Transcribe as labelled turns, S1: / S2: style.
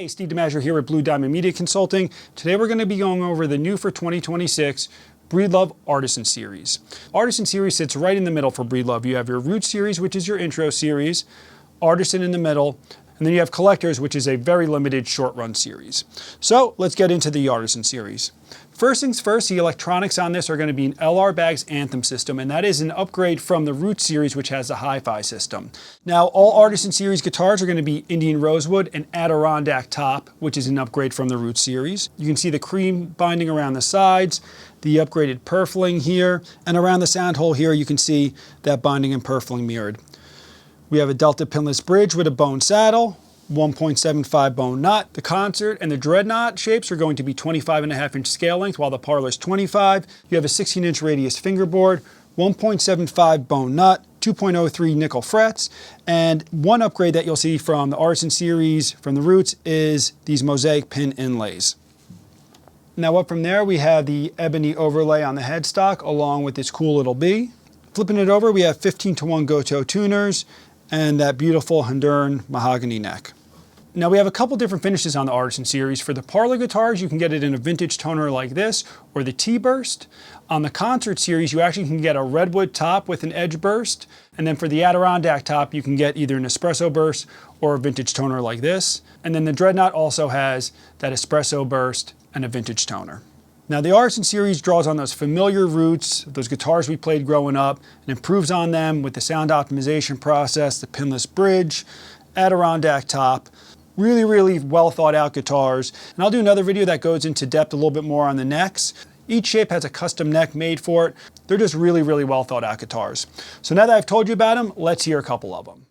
S1: Hey, Steve DiMaggio here at Blue Diamond Media Consulting. Today we're going to be going over the new for 2026 Breedlove Artisan series. Artisan series sits right in the middle for Breedlove. You have your Root series, which is your intro series, Artisan in the middle, and then you have Collectors, which is a very limited short run series. So let's get into the Artisan series. First things first, the electronics on this are going to be an LR Baggs Anthem system, and that is an upgrade from the Root series, which has the hi-fi system. Now, all Artisan series guitars are going to be Indian Rosewood and Adirondack top, which is an upgrade from the Root series. You can see the cream binding around the sides, the upgraded purfling here, and around the sound hole here you can see that binding and purfling mirrored. We have a Delta pinless bridge with a bone saddle, 1.75 bone nut. The Concert and the Dreadnought shapes are going to be 25.5-inch scale length, while the Parlor's 25. You have a 16-inch radius fingerboard, 1.75 bone nut, 2.03 nickel frets, and one upgrade that you'll see from the Artisan series from the Roots is these mosaic pin inlays. Now up from there we have the ebony overlay on the headstock along with this cool little bee. Flipping it over, we have 15-to-1 Goto tuners and that beautiful Honduran mahogany neck. Now we have a couple different finishes on the Artisan series. For the Parlor guitars, you can get it in a vintage toner like this, or the T-burst. On the Concert series, you actually can get a redwood top with an edge burst. And then for the Adirondack top, you can get either an espresso burst or a vintage toner like this. And then the Dreadnought also has that espresso burst and a vintage toner. Now the Artisan series draws on those familiar roots, those guitars we played growing up, and improves on them with the sound optimization process, the pinless bridge, Adirondack top. Really well thought out guitars. And I'll do another video that goes into depth a little bit more on the necks. Each shape has a custom neck made for it. They're just really well thought out guitars. So now that I've told you about them, let's hear a couple of them.